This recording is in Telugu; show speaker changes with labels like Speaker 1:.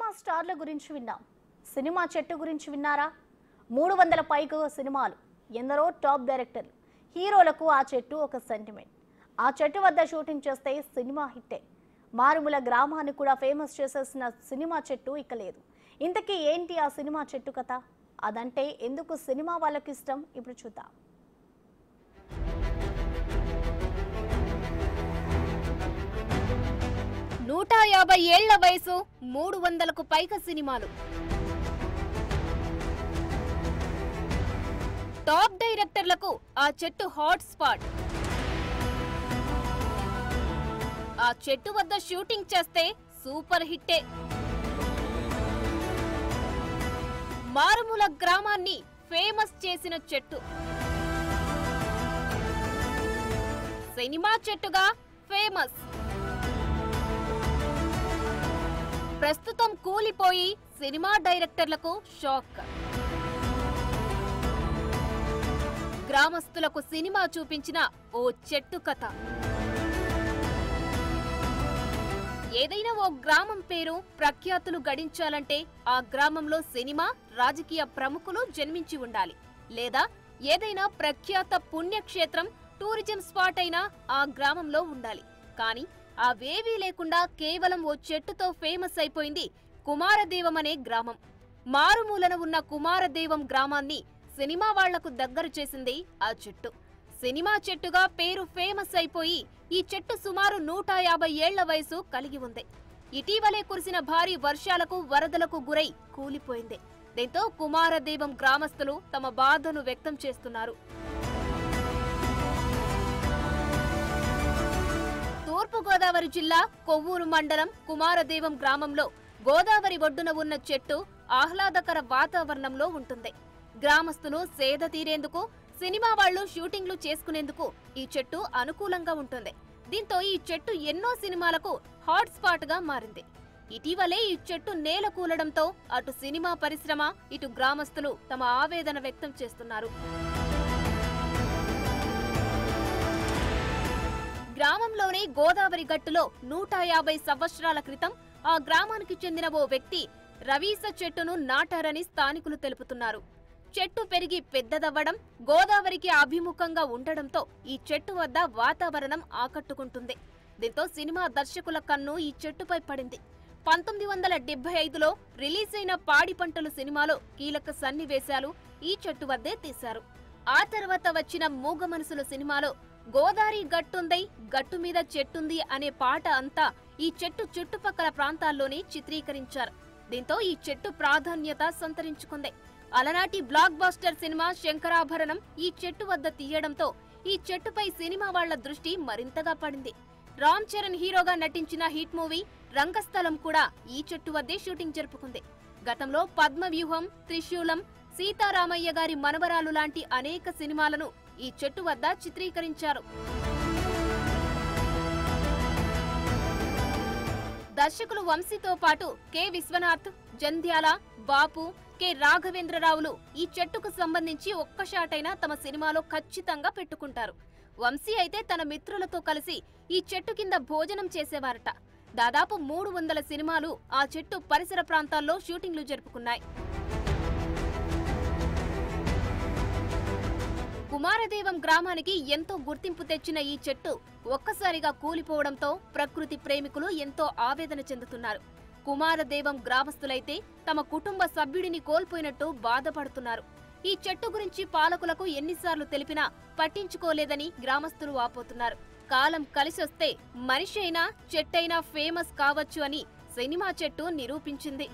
Speaker 1: సినిమా స్టార్ల గురించి విన్నాం. సినిమా చెట్టు గురించి విన్నారా? 300 పైగా సినిమాలు, ఎందరో టాప్ డైరెక్టర్లు, హీరోలకు ఆ చెట్టు ఒక సెంటిమెంట్. ఆ చెట్టు వద్ద షూటింగ్ చేస్తే సినిమా హిట్టే. మారుమూల గ్రామాన్ని కూడా ఫేమస్ చేసేసిన సినిమా చెట్టు ఇక లేదు. ఇంతకీ ఏంటి ఆ సినిమా చెట్టు కథ? అదంటే ఎందుకు సినిమా వాళ్ళకి ఇష్టం? ఇప్పుడు చూద్దాం.
Speaker 2: నూట 50 ఏళ్ల వయసు, 300కు పైగా సినిమాలు, టాప్ డైరెక్టర్లకు ఆ చెట్టు హాట్ స్పాట్. ఆ చెట్టు వద్ద షూటింగ్ చేస్తే సూపర్ హిట్టే. మారుమూల గ్రామాన్ని ఫేమస్ చేసిన చెట్టు, సినిమా చెట్టుగా ఫేమస్. ప్రస్తుతం కూలిపోయి సినిమా డైరెక్టర్లకు షాక్. గ్రామస్తులకు సినిమా చూపించిన ఓ చెట్టు కథ. ఏదైనా ఓ గ్రామం పేరు ప్రఖ్యాతులు గడించాలంటే ఆ గ్రామంలో సినిమా, రాజకీయ ప్రముఖులు జన్మించి ఉండాలి. లేదా ఏదైనా ప్రఖ్యాత పుణ్యక్షేత్రం, టూరిజం స్పాట్ అయినా ఆ గ్రామంలో ఉండాలి. కానీ అవేవీ లేకుండా కేవలం ఓ చెట్టుతో ఫేమస్ అయిపోయింది కుమారదేవం అనే గ్రామం. మారుమూలన ఉన్న కుమారదేవం గ్రామాన్ని సినిమా వాళ్లకు దగ్గర చేసింది ఆ చెట్టు. సినిమా చెట్టుగా పేరు ఫేమస్ అయిపోయి ఈ చెట్టు సుమారు 150 ఏళ్ల వయసు కలిగి ఉంది. ఇటీవలే కురిసిన భారీ వర్షాలకు, వరదలకు గురై కూలిపోయింది. దీంతో కుమారదేవం గ్రామస్తులు తమ బాధను వ్యక్తం చేస్తున్నారు. తూర్పు గోదావరి జిల్లా కొవ్వూరు మండలం కుమారదేవం గ్రామంలో గోదావరి ఒడ్డున ఉన్న చెట్టు ఆహ్లాదకర వాతావరణంలో ఉంటుంది. గ్రామస్తులు సేద తీరేందుకు, సినిమా వాళ్లు షూటింగ్లు చేసుకునేందుకు ఈ చెట్టు అనుకూలంగా ఉంటుంది. దీంతో ఈ చెట్టు ఎన్నో సినిమాలకు హాట్ స్పాట్ గా మారింది. ఇటీవలే ఈ చెట్టు నేల కూలడంతో అటు సినిమా పరిశ్రమ, ఇటు గ్రామస్తులు తమ ఆవేదన వ్యక్తం చేస్తున్నారు. గ్రామంలోని గోదావరి గట్టులో 150 సంవత్సరాల క్రితం ఆ గ్రామానికి చెందిన ఓ వ్యక్తి రవీస చెట్టును నాటారని స్థానికులు తెలుపుతున్నారు. చెట్టు పెరిగి పెద్దదవ్వడం, గోదావరికి అభిముఖంగా ఉండడంతో ఈ చెట్టు వద్ద వాతావరణం ఆకట్టుకుంటుంది. దీంతో సినిమా దర్శకుల కన్ను ఈ చెట్టుపై పడింది. 1975లో రిలీజ్ అయిన పాడి పంటలు సినిమాలో కీలక సన్నివేశాలు ఈ చెట్టు వద్దే తీశారు. ఆ తర్వాత వచ్చిన మూగ మనసులు సినిమాలో గోదావరి గట్టుంది, గట్టు మీద చెట్టుంది అనే పాట అంతా ఈ చెట్టు చుట్టుపక్కల ప్రాంతాల్లోనే చిత్రీకరించారు. దీంతో ఈ చెట్టు ప్రాధాన్యత సంతరించుకుంది. అలనాటి బ్లాక్ బస్టర్ సినిమా శంకరాభరణం ఈ చెట్టు వద్ద తీయడంతో ఈ చెట్టుపై సినిమా వాళ్ల దృష్టి మరింతగా పడింది. రామ్ చరణ్ హీరోగా నటించిన హిట్ మూవీ రంగస్థలం కూడా ఈ చెట్టు వద్దే షూటింగ్ జరుపుకుంది. గతంలో పద్మవ్యూహం, త్రిశూలం, సీతారామయ్య గారి మనవరాలు లాంటి అనేక సినిమాలను ఈ చెట్టు వద్ద చిత్రీకరించారు. దర్శకులు వంశీతో పాటు కె విశ్వనాథ్, జంధ్యాల, బాపు, కె రాఘవేంద్రరావులు ఈ చెట్టుకు సంబంధించి ఒక్క షాట్ అయినా తమ సినిమాలో ఖచ్చితంగా పెట్టుకుంటారు. వంశీ అయితే తన మిత్రులతో కలిసి ఈ చెట్టు కింద భోజనం చేసేవారట. దాదాపు 300 సినిమాలు ఆ చెట్టు పరిసర ప్రాంతాల్లో షూటింగ్లు జరుపుకున్నాయి. కుమారదేవం గ్రామానికి ఎంతో గుర్తింపు తెచ్చిన ఈ చెట్టు ఒక్కసారిగా కూలిపోవడంతో ప్రకృతి ప్రేమికులు ఎంతో ఆవేదన చెందుతున్నారు. కుమారదేవం గ్రామస్తులైతే తమ కుటుంబ సభ్యుడిని కోల్పోయినట్టు బాధపడుతున్నారు. ఈ చెట్టు గురించి పాలకులకు ఎన్నిసార్లు తెలిపినా పట్టించుకోలేదని గ్రామస్తులు వాపోతున్నారు. కాలం కలిసొస్తే మనిషి అయినా చెట్టైనా ఫేమస్ కావచ్చు అని సినిమా చెట్టు నిరూపించింది.